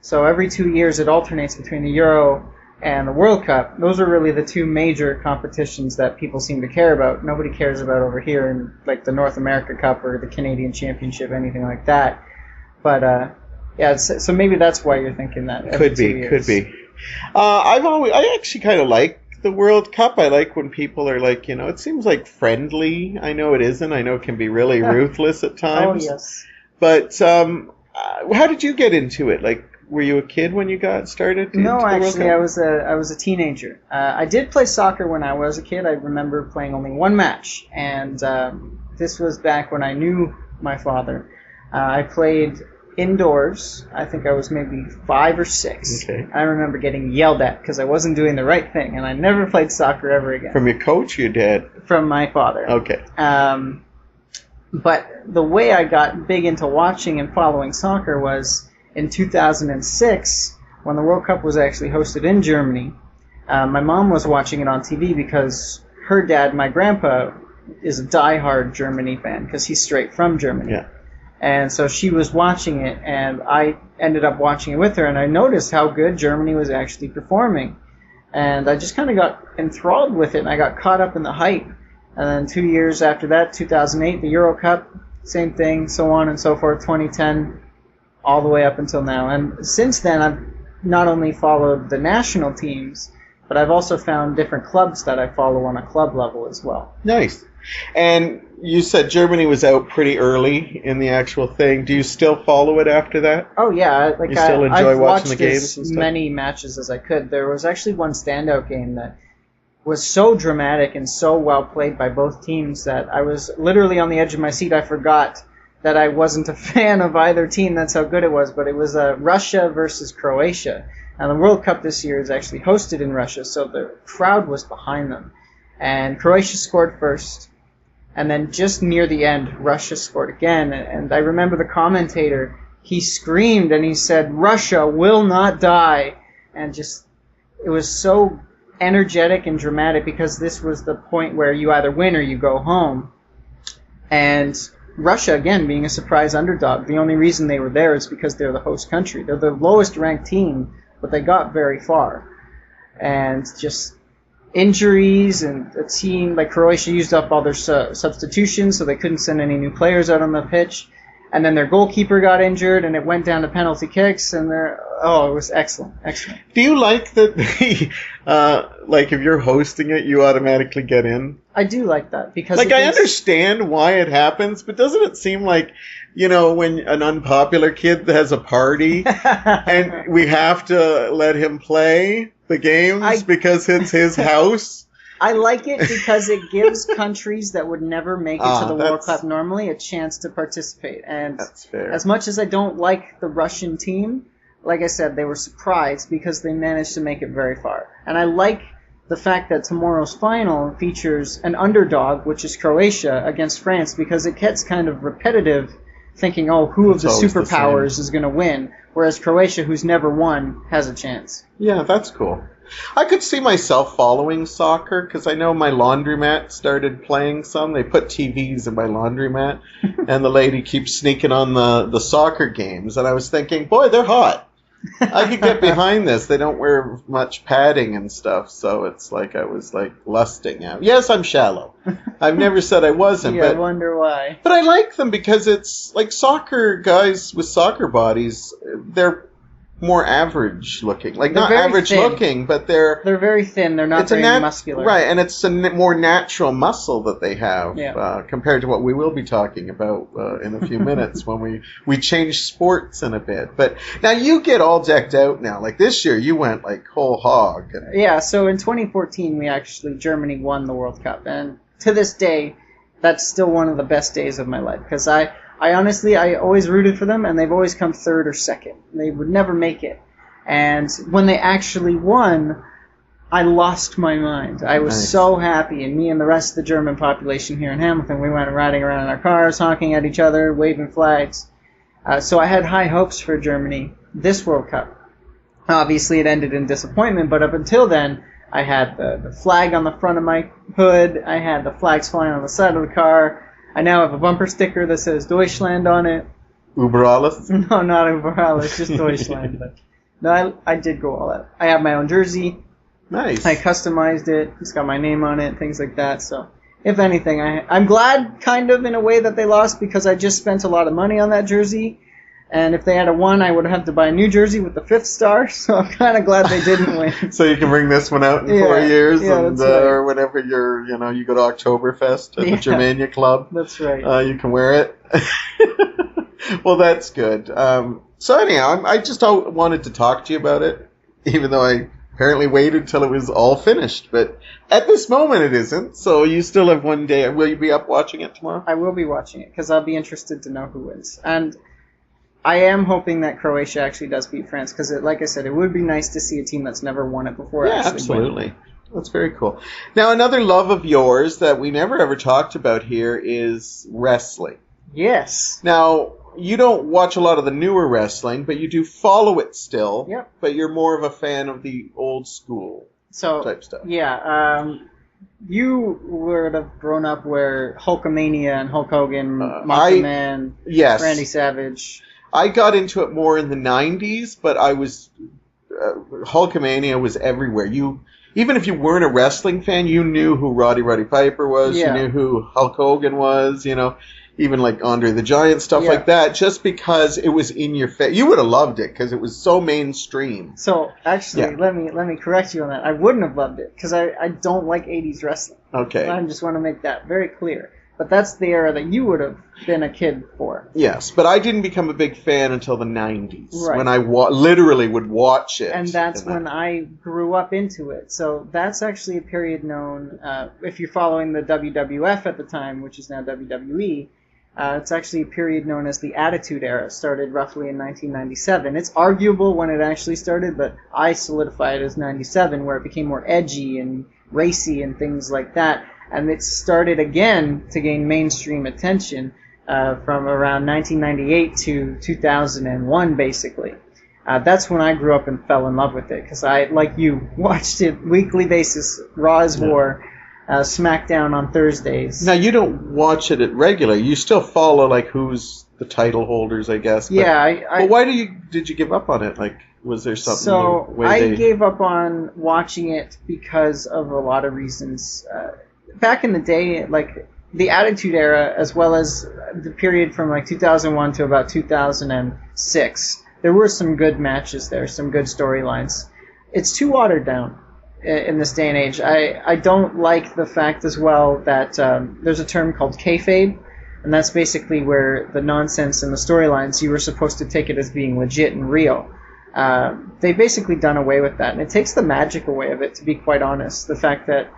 So every 2 years it alternates between the Euro and the World Cup. Those are really the two major competitions that people seem to care about. Nobody cares about over here in like the North America Cup or the Canadian Championship, anything like that. But yeah, so maybe that's why you're thinking that. Could be. I actually kind of like the World Cup. I like when people are like, it seems like friendly. I know it isn't. I know it can be really ruthless at times. Oh, yes. But how did you get into it? Like, were you a kid when you got started? No, into the World actually, Cup? I was a teenager. I did play soccer when I was a kid. I remember playing only one match, and this was back when I knew my father. I played indoors. I think I was maybe 5 or 6. Okay. I remember getting yelled at because I wasn't doing the right thing, and I never played soccer ever again. From your coach or your dad? From my father. Okay. But the way I got big into watching and following soccer was in 2006 when the World Cup was actually hosted in Germany. My mom was watching it on TV because her dad, my grandpa, is a diehard Germany fan because he's straight from Germany. Yeah. And so she was watching it, and I ended up watching it with her, and I noticed how good Germany was actually performing. And I just kind of got enthralled with it, and I got caught up in the hype. And then 2 years after that, 2008, the Euro Cup, same thing, so on and so forth, 2010, all the way up until now. And since then, I've not only followed the national teams, but I've also found different clubs that I follow on a club level as well. Nice. And you said Germany was out pretty early in the actual thing. Do you still follow it after that? Oh, yeah. Like you still enjoy I've watching the watched games and as stuff? many matches as I could. There was actually one standout game that was so dramatic and so well played by both teams that I was literally on the edge of my seat. I forgot that I wasn't a fan of either team. That's how good it was. But it was Russia versus Croatia. And the World Cup this year is actually hosted in Russia, so the crowd was behind them. And Croatia scored first. And then just near the end, Russia scored again. And I remember the commentator, he screamed and he said, "Russia will not die." And just, it was so energetic and dramatic because this was the point where you either win or you go home. And Russia, again, being a surprise underdog, the only reason they were there is because they're the host country. They're the lowest ranked team, but they got very far. And just injuries, and a team like Croatia used up all their substitutions, so they couldn't send any new players out on the pitch. And then their goalkeeper got injured, and it went down to penalty kicks, and it was excellent. Do you like that they, like if you're hosting it, you automatically get in? I do like that because like I understand why it happens, but doesn't it seem like, you know, when an unpopular kid has a party and we have to let him play the games because it's his house? I like it because it gives countries that would never make it to the World Cup normally a chance to participate. And that's fair. As much as I don't like the Russian team, like I said, they were surprised because they managed to make it very far. And I like the fact that tomorrow's final features an underdog, which is Croatia, against France, because it gets kind of repetitive thinking, who of the superpowers is going to win, whereas Croatia, who's never won, has a chance. Yeah, that's cool. I could see myself following soccer because I know my laundromat started playing some. They put TVs in my laundromat, and the lady keeps sneaking on the soccer games. And I was thinking, boy, they're hot. I could get behind this. They don't wear much padding and stuff, so it's like I was like lusting out. Yes, I'm shallow. I've never said I wasn't. Yeah, I wonder why. But I like them because it's like soccer guys with soccer bodies. They're more average looking, like not average looking, but they're very thin. They're not very muscular, right? And it's a more natural muscle that they have compared to what we will be talking about in a few minutes when we change sports in a bit. But now you get all decked out now. Like this year, you went like whole hog. Yeah. So in 2014, Germany won the World Cup, and to this day, that's still one of the best days of my life because I honestly, I always rooted for them, and they've always come third or second. They would never make it. And when they actually won, I lost my mind. I was so happy, and me and the rest of the German population here in Hamilton, we went riding around in our cars, honking at each other, waving flags. So I had high hopes for Germany this World Cup. Obviously, it ended in disappointment, but up until then, I had the flag on the front of my hood. I had the flags flying on the side of the car. I now have a bumper sticker that says Deutschland on it. Über alles? No, not über alles, just Deutschland. But no, I did go all out. I have my own jersey. Nice. I customized it. It's got my name on it, things like that. So, if anything, I'm glad, kind of, in a way that they lost because I just spent a lot of money on that jersey. And if they had won, I would have to buy a new jersey with the 5th star. So I'm kind of glad they didn't win. So you can bring this one out in 4 years, and that's right. Or whenever you go to Oktoberfest at the Germania Club. That's right. You can wear it. Well, that's good. So anyhow, I just wanted to talk to you about it, even though I apparently waited till it was all finished. But at this moment, it isn't. So you still have one day. Will you be up watching it tomorrow? I will be watching it because I'll be interested to know who wins. And I am hoping that Croatia actually does beat France because, like I said, it would be nice to see a team that's never won it before. Yeah, actually absolutely. win. That's very cool. Now, another love of yours that we never ever talked about here is wrestling. Yes. Now, you don't watch a lot of the newer wrestling, but you do follow it still. Yep. But you're more of a fan of the old school type stuff. Yeah. You would have grown up where Hulkamania and Hulk Hogan, Macho Man, yes. Randy Savage. I got into it more in the 90s, but I was... Hulkamania was everywhere. Even if you weren't a wrestling fan, you knew who Roddy Piper was. Yeah. You knew who Hulk Hogan was, even like Andre the Giant, stuff like that, just because it was in your face. You would have loved it because it was so mainstream. So, actually, let me correct you on that. I wouldn't have loved it because I don't like 80s wrestling. Okay. I just want to make that very clear. But that's the era that you would have been a kid for. Yes, but I didn't become a big fan until the 90s, right. when I literally would watch it. And that's when I grew up into it. So that's actually a period known, if you're following the WWF at the time, which is now WWE, it's actually a period known as the Attitude Era. It started roughly in 1997. It's arguable when it actually started, but I solidify it as 97, where it became more edgy and racy and things like that. And it started again to gain mainstream attention from around 1998 to 2001, basically. That's when I grew up and fell in love with it, because I, like you, watched it weekly basis, Raw is War, SmackDown on Thursdays. Now, you don't watch it at regular. You still follow, like, who's the title holders, I guess. But, yeah. But why did you give up on it? Like, was there something? So, I gave up on watching it because of a lot of reasons. Back in the day, like, the Attitude Era, as well as the period from, like, 2001 to about 2006, there were some good matches there, some good storylines. It's too watered down in this day and age. I don't like the fact as well that there's a term called kayfabe, and that's basically where the nonsense in the storylines, you were supposed to take it as being legit and real. They've basically done away with that, and it takes the magic away of it, to be quite honest. The fact that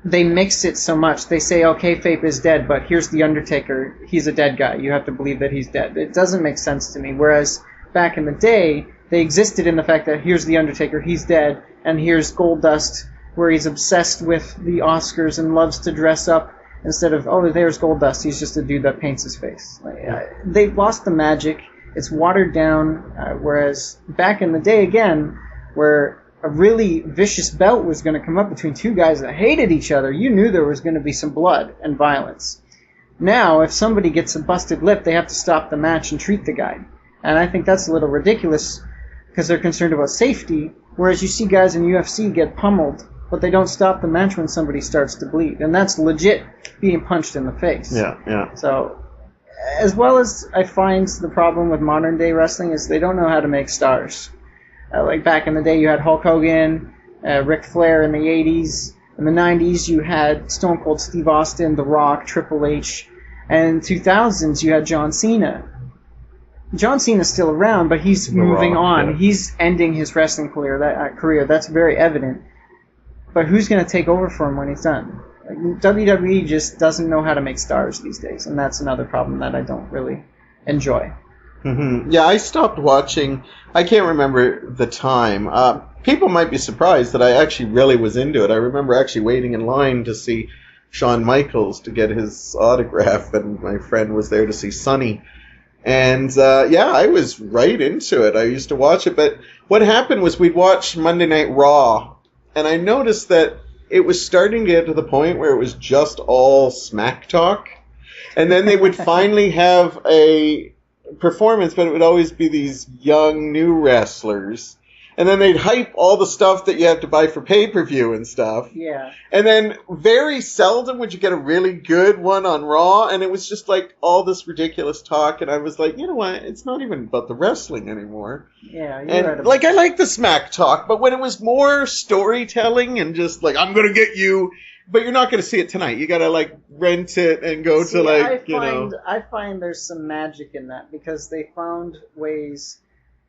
they mix it so much. They say, oh, kayfabe is dead, but here's The Undertaker. He's a dead guy. You have to believe that he's dead. It doesn't make sense to me. Whereas back in the day, they existed in the fact that here's The Undertaker, he's dead, and here's Goldust, where he's obsessed with the Oscars and loves to dress up instead of, oh, there's Goldust, he's just a dude that paints his face. They've lost the magic. It's watered down, whereas back in the day, again, where a really vicious bout was going to come up between two guys that hated each other, you knew there was going to be some blood and violence. Now, if somebody gets a busted lip, they have to stop the match and treat the guy. And I think that's a little ridiculous because they're concerned about safety, whereas you see guys in UFC get pummeled, but they don't stop the match when somebody starts to bleed. And that's legit being punched in the face. Yeah. So, as well as I find the problem with modern day wrestling is they don't know how to make stars. Like back in the day, you had Hulk Hogan, Ric Flair in the 80s. In the 90s, you had Stone Cold Steve Austin, The Rock, Triple H. And in the 2000s, you had John Cena. John Cena's still around, but he's moving on. Yeah. He's ending his wrestling career. That's very evident. But who's going to take over for him when he's done? Like, WWE just doesn't know how to make stars these days, and that's another problem that I don't really enjoy. Mm-hmm. Yeah, I stopped watching. I can't remember the time. People might be surprised that I actually really was into it. I remember actually waiting in line to see Shawn Michaels to get his autograph, and my friend was there to see Sonny. And, I was right into it. I used to watch it. But what happened was we'd watch Monday Night Raw, and I noticed that it was starting to get to the point where it was just all smack talk. And then they would finally have a performance, but it would always be these young, new wrestlers. And then they'd hype all the stuff that you have to buy for pay-per-view and stuff. Yeah. And then very seldom would you get a really good one on Raw, and it was just like all this ridiculous talk, and I was like, you know what, it's not even about the wrestling anymore. Yeah, you're and right about like I like the smack talk, but when it was more storytelling and just like, I'm gonna get you, But you're not going to see it tonight. You got to like rent it and go to like I find there's some magic in that because they found ways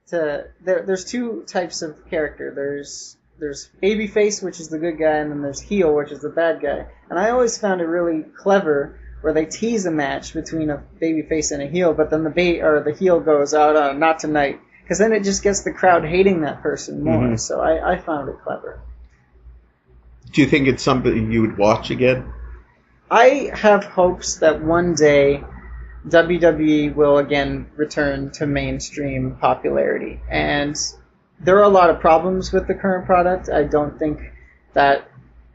to. There's two types of character. There's babyface, which is the good guy, and then there's heel, which is the bad guy. And I always found it really clever where they tease a match between a babyface and a heel, but then the heel goes out, not tonight, because then it just gets the crowd hating that person more. Mm-hmm. So I found it clever. Do you think it's something you would watch again? I have hopes that one day WWE will again return to mainstream popularity. And there are a lot of problems with the current product. I don't think that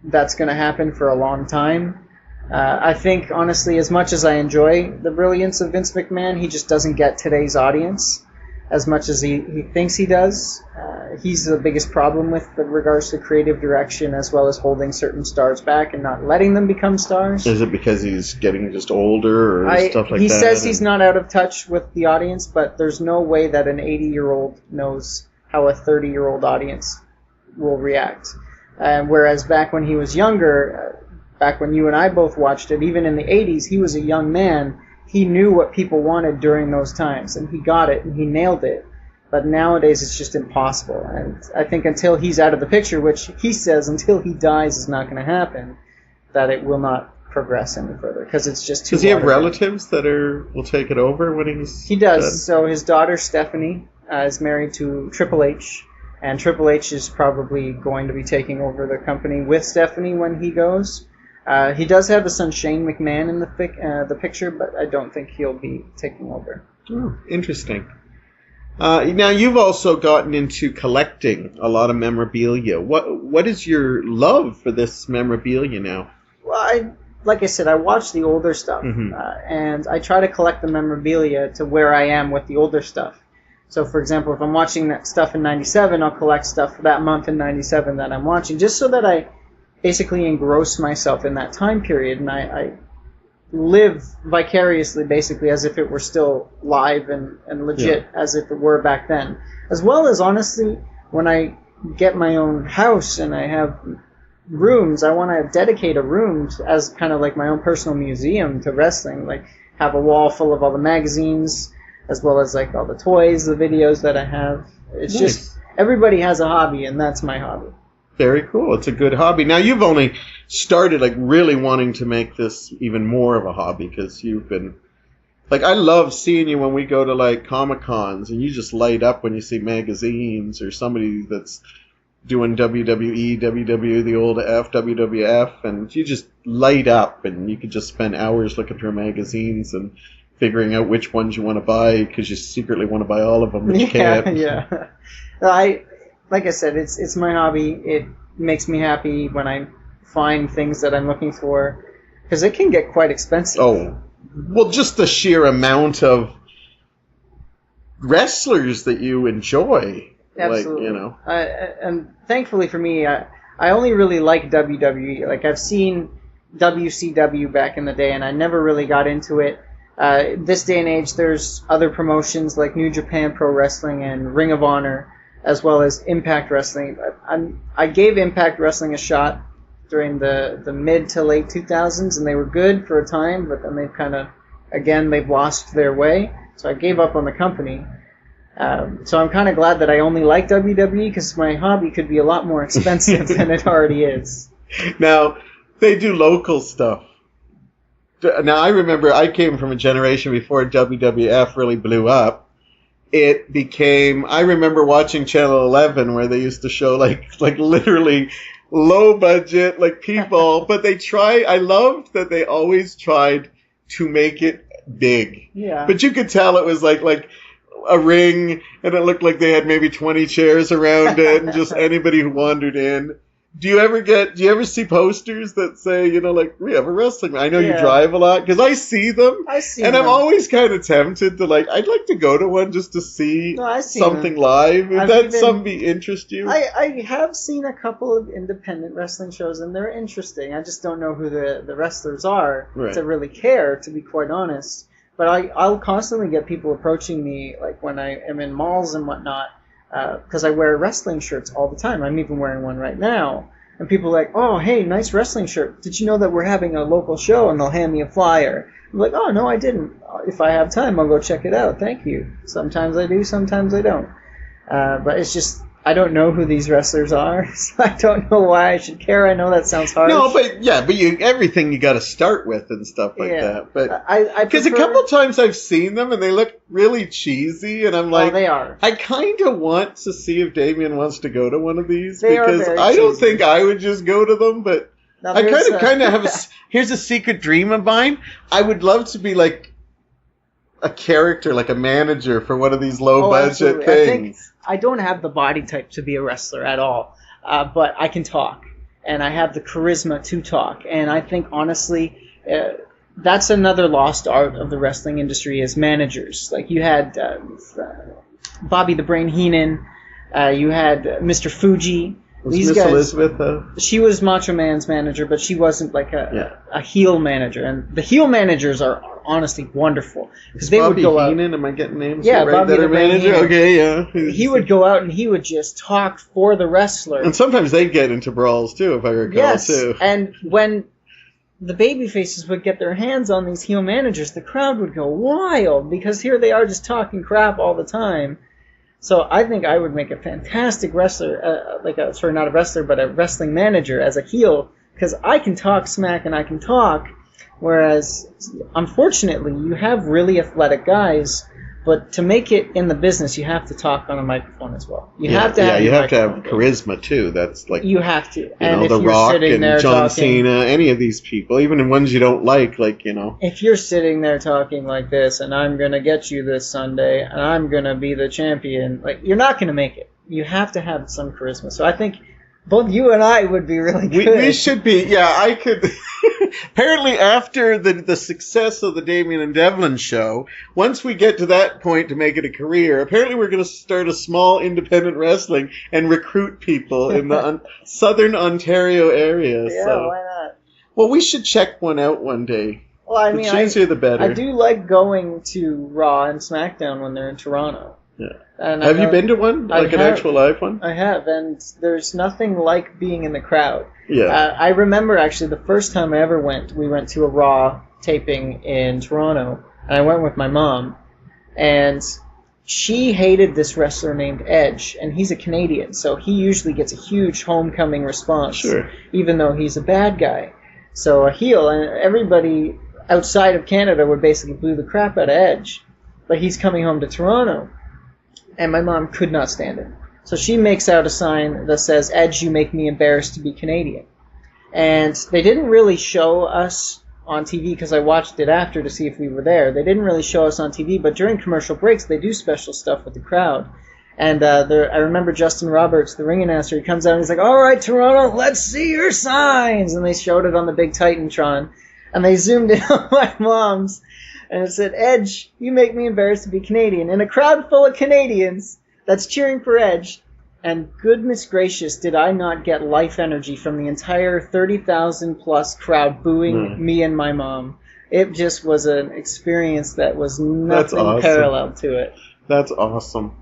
that's going to happen for a long time. I think, honestly, as much as I enjoy the brilliance of Vince McMahon, he just doesn't get today's audience as much as he thinks he does. He's the biggest problem with regards to creative direction as well as holding certain stars back and not letting them become stars. Is it because he's getting just older or stuff like that? He says he's not out of touch with the audience, but there's no way that an 80-year-old knows how a 30-year-old audience will react. Whereas back when he was younger, back when you and I both watched it, even in the 80s, he was a young man. He knew what people wanted during those times, and he got it, and he nailed it. But nowadays, it's just impossible. And I think until he's out of the picture, which he says until he dies is not going to happen, that it will not progress any further, because it's just too. Does he have relatives that will take it over when he's He does. dead? So his daughter, Stephanie, is married to Triple H, and Triple H is probably going to be taking over the company with Stephanie when he goes. He does have a son, Shane McMahon, in the picture, but I don't think he'll be taking over. Oh, interesting. Now, you've also gotten into collecting a lot of memorabilia. What is your love for this memorabilia now? Well, like I said, I watch the older stuff, Mm-hmm. And I try to collect the memorabilia to where I am with the older stuff. So, for example, if I'm watching that stuff in 97, I'll collect stuff for that month in 97 that I'm watching, just so that I basically engross myself in that time period, and I live vicariously, basically, as if it were still live and legit, as if it were back then. As well as, honestly, when I get my own house and I have rooms, I want to dedicate a room as kind of like my own personal museum to wrestling, like have a wall full of all the magazines, as well as like all the toys, the videos that I have. It's just, everybody has a hobby, and that's my hobby. Very cool. It's a good hobby. Now, you've only started like really wanting to make this even more of a hobby, because you've been like, I love seeing you when we go to like Comic-Cons, and you just light up when you see magazines or somebody that's doing WWE, WW, the old WWF, and you just light up, and you could just spend hours looking through magazines and figuring out which ones you want to buy, because you secretly want to buy all of them, but you can't. Yeah. Like I said, it's my hobby. It makes me happy when I find things that I'm looking for, because it can get quite expensive. Oh, well, just the sheer amount of wrestlers that you enjoy. Absolutely. Like, you know. And thankfully for me, I only really like WWE. Like, I've seen WCW back in the day, and I never really got into it. This day and age, there's other promotions like New Japan Pro Wrestling and Ring of Honor, as well as Impact Wrestling. I gave Impact Wrestling a shot during the mid to late 2000s, and they were good for a time, but then they've lost their way. So I gave up on the company. So I'm kind of glad that I only like WWE, because my hobby could be a lot more expensive than it already is. Now, they do local stuff. Now, I remember I came from a generation before WWF really blew up. It became, I remember watching Channel 11 where they used to show like literally low budget, like people, but I loved that they always tried to make it big. Yeah. But you could tell it was like a ring, and it looked like they had maybe 20 chairs around it, and just anybody who wandered in. Do you ever see posters that say, like, we have a wrestling? I know you drive a lot, because I see them. And I'm always kind of tempted to, like, I'd like to go to one just to see something live. Would that something interest you? I have seen a couple of independent wrestling shows, and they're interesting. I just don't know who the wrestlers are to really care, to be quite honest. But I'll constantly get people approaching me, like when I am in malls and whatnot, because I wear wrestling shirts all the time. I'm even wearing one right now. And people are like, oh, hey, nice wrestling shirt. Did you know that we're having a local show? And they'll hand me a flyer. I'm like, oh, no, I didn't. If I have time, I'll go check it out. Thank you. Sometimes I do, sometimes I don't. But it's just, I don't know who these wrestlers are, so I don't know why I should care. I know that sounds harsh. No, but everything you got to start with and stuff like that. But because prefer... a couple times I've seen them and they look really cheesy, and I'm like, they are. I kind of want to see if Damian wants to go to one of these they because I don't think I would just go to them, but now, I kind of have here's a secret dream of mine. I would love to be like a character, like a manager for one of these low budget things. I don't have the body type to be a wrestler at all, but I can talk, and I have the charisma to talk. And I think, honestly, that's another lost art of the wrestling industry is managers. Like you had Bobby the Brain Heenan, you had Mr. Fuji. Was Miss Elizabeth? She was Macho Man's manager, but she wasn't like a heel manager. And the heel managers are honestly wonderful because they would go out. Heenan, am I getting names? Yeah, right? Bobby the Brain manager. Heenan. Okay, yeah. He would go out and he would just talk for the wrestler. And sometimes they'd get into brawls too, if I recall too. And when the baby faces would get their hands on these heel managers, the crowd would go wild because here they are just talking crap all the time. So I think I would make a fantastic wrestler, not a wrestler, but a wrestling manager as a heel, because I can talk smack and I can talk, whereas, unfortunately, you have really athletic guys, but to make it in the business, you have to talk on a microphone as well. You have to have charisma too. That's like you have to. And if The Rock and John Cena, any of these people, even the ones you don't like, If you're sitting there talking like this, and I'm gonna get you this Sunday, and I'm gonna be the champion, you're not gonna make it. You have to have some charisma. So I think both you and I would be really good. We should be. Yeah, I could. Apparently, after the success of the Damian and Devlin show, once we get to that point to make it a career, apparently we're going to start a small independent wrestling and recruit people in the southern Ontario area. Yeah, so. Why not? Well, we should check one out one day. Well, I mean, the easier the better. I do like going to Raw and SmackDown when they're in Toronto. Yeah. And have you been to one? Like an actual live one? I have, and there's nothing like being in the crowd. Yeah. I remember, actually, the first time I ever went, we went to a Raw taping in Toronto, and I went with my mom, and she hated this wrestler named Edge, and he's a Canadian, so he usually gets a huge homecoming response, sure, even though he's a bad guy. So a heel, and everybody outside of Canada would basically boo the crap out of Edge, but he's coming home to Toronto. And my mom could not stand it. So she makes out a sign that says, Edge, you make me embarrassed to be Canadian. And they didn't really show us on TV, because I watched it after to see if we were there. They didn't really show us on TV, but during commercial breaks, they do special stuff with the crowd. And I remember Justin Roberts, the ring announcer, he comes out and he's like, all right, Toronto, let's see your signs. And they showed it on the big Titantron. And they zoomed in on my mom's. And it said, Edge, you make me embarrassed to be Canadian. In a crowd full of Canadians that's cheering for Edge. And goodness gracious, did I not get life energy from the entire 30,000 plus crowd booing me and my mom. It just was an experience that was nothing parallel to it. That's awesome.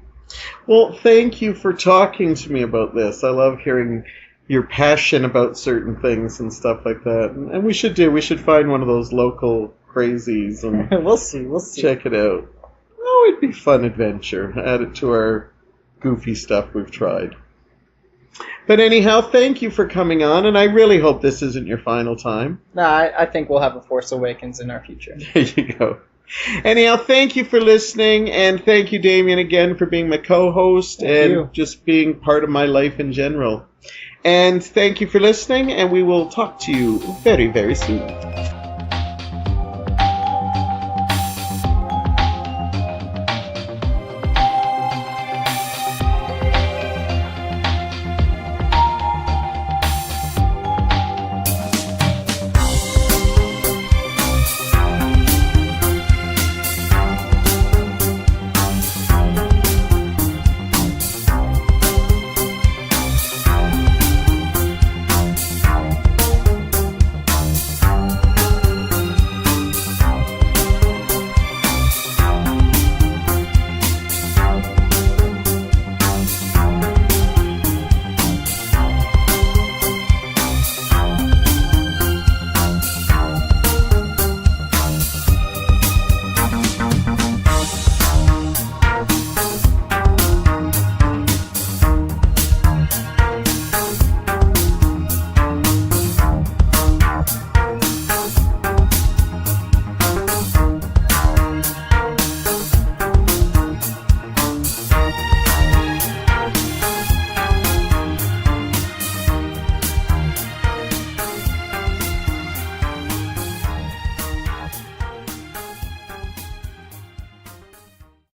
Well, thank you for talking to me about this. I love hearing your passion about certain things and stuff like that. And we should find one of those local crazies and we'll see. Check it out. Oh, it'd be a fun adventure. Add it to our goofy stuff we've tried. But anyhow, thank you for coming on, and I really hope this isn't your final time. No, I think we'll have a Force Awakens in our future. There you go. Anyhow, thank you for listening, and thank you, Damian, again for being my co-host and just being part of my life in general. And thank you for listening, and we will talk to you very, very soon.